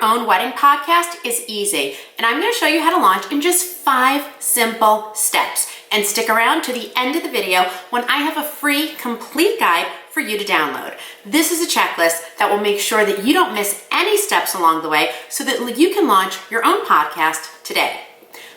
your own wedding podcast is easy, and I'm going to show you how to launch in just 5 simple steps. And stick around to the end of the video when I have a free, complete guide for you to download. This is a checklist that will make sure that you don't miss any steps along the way so that you can launch your own podcast today.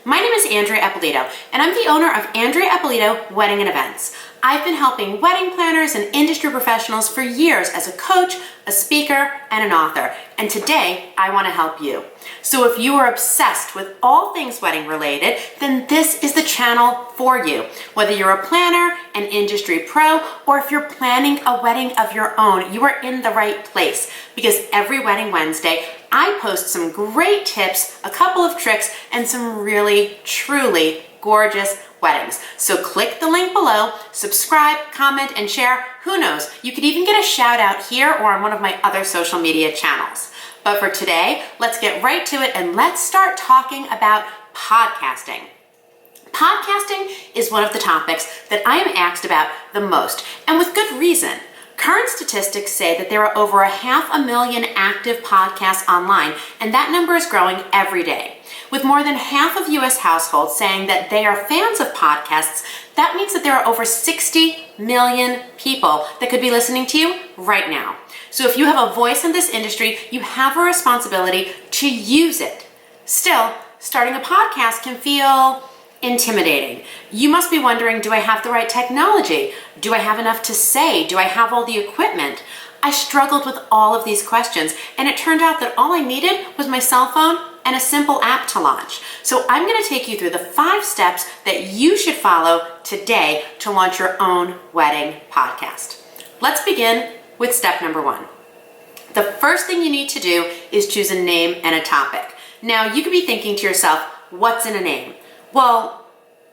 My name is Andrea Eppolito, and I'm the owner of Andrea Eppolito Wedding and Events. I've been helping wedding planners and industry professionals for years as a coach, a speaker, and an author. And today, I want to help you. So if you are obsessed with all things wedding related, then this is the channel for you. Whether you're a planner, an industry pro, or if you're planning a wedding of your own, you are in the right place. Because every Wedding Wednesday, I post some great tips, a couple of tricks, and some really, truly gorgeous weddings. So click the link below, subscribe, comment, and share. Who knows, you could even get a shout out here or on one of my other social media channels. But for today, let's get right to it and let's start talking about podcasting. Podcasting is one of the topics that I am asked about the most, and with good reason. Current statistics say that there are over 500,000 active podcasts online, and that number is growing every day. With more than half of US households saying that they are fans of podcasts, that means that there are over 60 million people that could be listening to you right now. So if you have a voice in this industry, you have a responsibility to use it. Still, starting a podcast can feel intimidating. You must be wondering, do I have the right technology? Do I have enough to say? Do I have all the equipment? I struggled with all of these questions, and it turned out that all I needed was my cell phone and a simple app to launch. So I'm going to take you through the 5 steps that you should follow today to launch your own wedding podcast. Let's begin with step number 1. The first thing you need to do is choose a name and a topic. Now, you could be thinking to yourself, what's in a name? Well,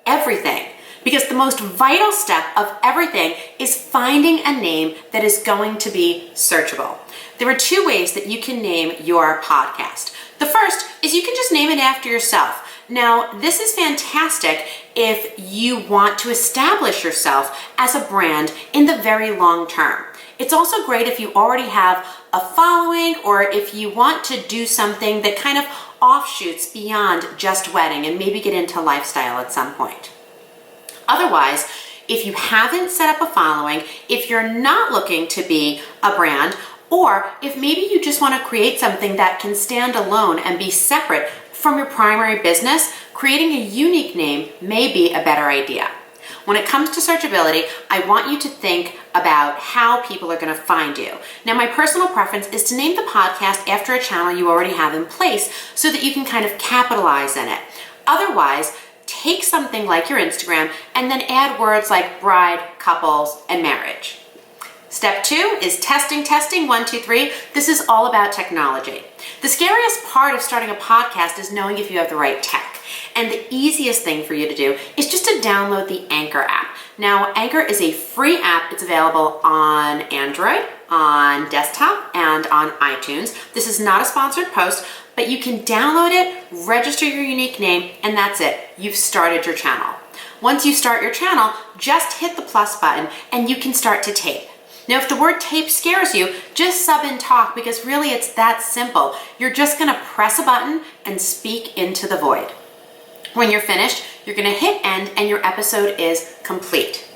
everything. Because the most vital step of everything is finding a name that is going to be searchable. There are 2 ways that you can name your podcast. The first is you can just name it after yourself. Now, this is fantastic if you want to establish yourself as a brand in the very long term. It's also great if you already have a following or if you want to do something that kind of offshoots beyond just wedding and maybe get into lifestyle at some point. Otherwise, if you haven't set up a following, if you're not looking to be a brand, or if maybe you just want to create something that can stand alone and be separate from your primary business, creating a unique name may be a better idea. When it comes to searchability, I want you to think about how people are going to find you. Now, my personal preference is to name the podcast after a channel you already have in place so that you can kind of capitalize in it. Otherwise, take something like your Instagram and then add words like bride, couples, and marriage. Step 2 is testing, 1, 2, 3. This is all about technology. The scariest part of starting a podcast is knowing if you have the right tech. And the easiest thing for you to do is just to download the Anchor app. Now, Anchor is a free app. It's available on Android, on desktop, and on iTunes. This is not a sponsored post, but you can download it, register your unique name, and that's it. You've started your channel. Once you start your channel, just hit the plus button and you can start to tape. Now, if the word tape scares you, just sub and talk because really it's that simple. You're just going to press a button and speak into the void. When you're finished, you're going to hit end and your episode is complete.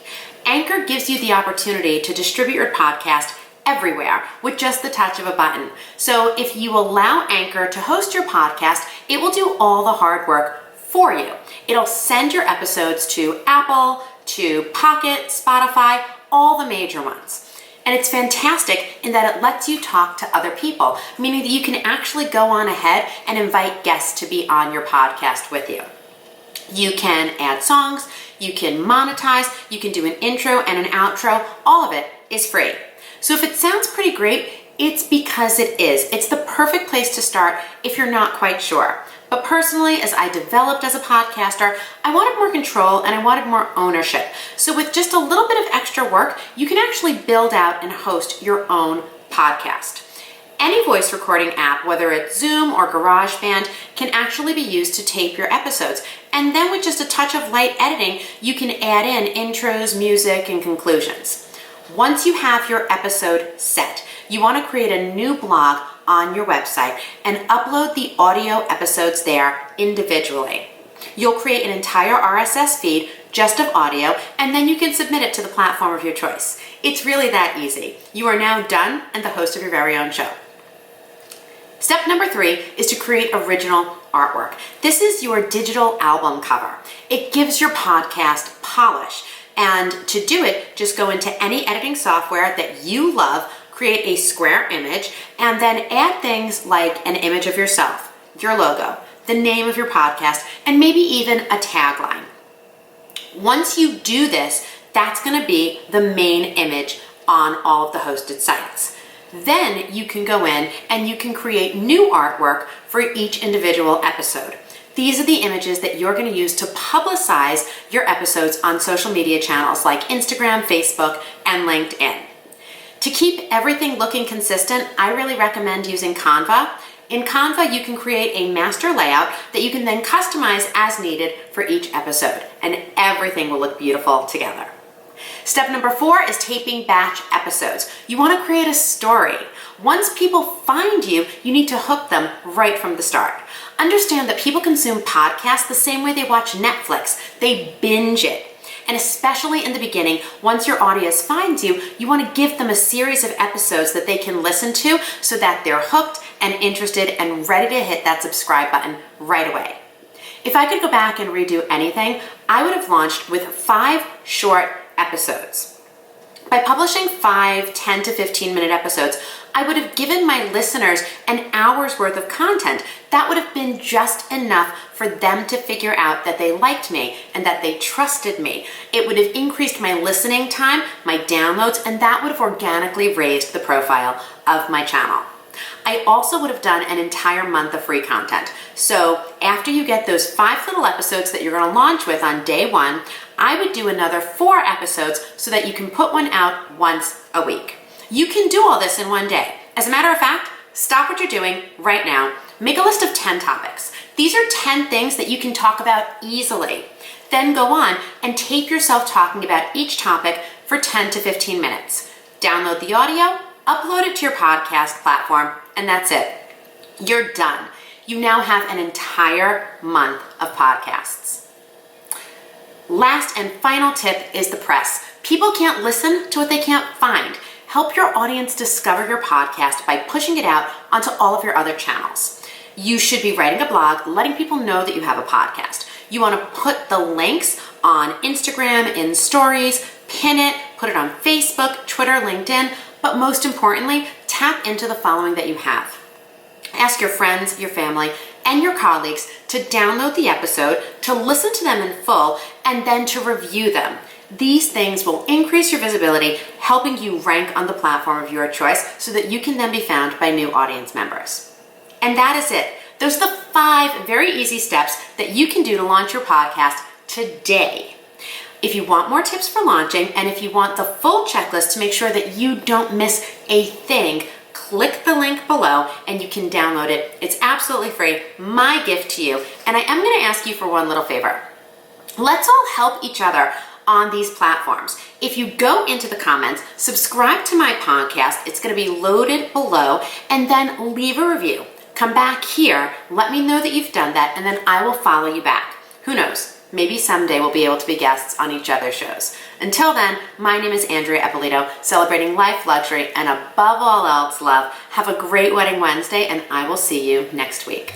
Anchor gives you the opportunity to distribute your podcast everywhere with just the touch of a button. So if you allow Anchor to host your podcast, it will do all the hard work for you. It'll send your episodes to Apple, to Pocket, Spotify, all the major ones. And it's fantastic in that it lets you talk to other people, meaning that you can actually go on ahead and invite guests to be on your podcast with you. You can add songs, you can monetize, you can do an intro and an outro. All of it is free. So if it sounds pretty great, it's because it is. It's the perfect place to start if you're not quite sure. But personally, as I developed as a podcaster, I wanted more control and I wanted more ownership. So with just a little bit of extra work, you can actually build out and host your own podcast. Any voice recording app, whether it's Zoom or GarageBand, can actually be used to tape your episodes. And then with just a touch of light editing, you can add in intros, music, and conclusions. Once you have your episode set, you want to create a new blog on your website and upload the audio episodes there individually. You'll create an entire RSS feed just of audio, and then you can submit it to the platform of your choice. It's really that easy. You are now done and the host of your very own show. Step number 3 is to create original artwork. This is your digital album cover. It gives your podcast polish. And to do it, just go into any editing software that you love, create a square image, and then add things like an image of yourself, your logo, the name of your podcast, and maybe even a tagline. Once you do this, that's going to be the main image on all of the hosted sites. Then you can go in and you can create new artwork for each individual episode. These are the images that you're going to use to publicize your episodes on social media channels like Instagram, Facebook, and LinkedIn. To keep everything looking consistent, I really recommend using Canva. In Canva, you can create a master layout that you can then customize as needed for each episode, and everything will look beautiful together. Step number 4 is taping batch episodes. You want to create a story. Once people find you, you need to hook them right from the start. Understand that people consume podcasts the same way they watch Netflix. They binge it. And especially in the beginning, once your audience finds you, you want to give them a series of episodes that they can listen to so that they're hooked and interested and ready to hit that subscribe button right away. If I could go back and redo anything, I would have launched with 5 short episodes. By publishing 5 10 to 15-minute episodes, I would have given my listeners an hour's worth of content. That would have been just enough for them to figure out that they liked me and that they trusted me. It would have increased my listening time, my downloads, and that would have organically raised the profile of my channel. I also would have done an entire month of free content. So after you get those 5 little episodes that you're going to launch with on day 1, I would do another 4 episodes so that you can put one out once a week. You can do all this in one day. As a matter of fact, stop what you're doing right now. Make a list of 10 topics. These are 10 things that you can talk about easily. Then go on and tape yourself talking about each topic for 10 to 15 minutes. Download the audio, upload it to your podcast platform, and that's it. You're done. You now have an entire month of podcasts. Last and final tip is the press. People can't listen to what they can't find. Help your audience discover your podcast by pushing it out onto all of your other channels. You should be writing a blog, letting people know that you have a podcast. You want to put the links on Instagram, in stories, pin it, put it on Facebook, Twitter, LinkedIn, but most importantly, tap into the following that you have. Ask your friends, your family, and your colleagues to download the episode, to listen to them in full, and then to review them. These things will increase your visibility, helping you rank on the platform of your choice so that you can then be found by new audience members. And that is it. Those are the 5 very easy steps that you can do to launch your podcast today. If you want more tips for launching, and if you want the full checklist to make sure that you don't miss a thing, click the link below and you can download it. It's absolutely free, my gift to you. And I am going to ask you for one little favor. Let's all help each other on these platforms. If you go into the comments, subscribe to my podcast, it's going to be loaded below, and then leave a review. Come back here, let me know that you've done that, and then I will follow you back. Who knows? Maybe someday we'll be able to be guests on each other's shows. Until then, my name is Andrea Eppolito, celebrating life, luxury, and above all else, love. Have a great Wedding Wednesday, and I will see you next week.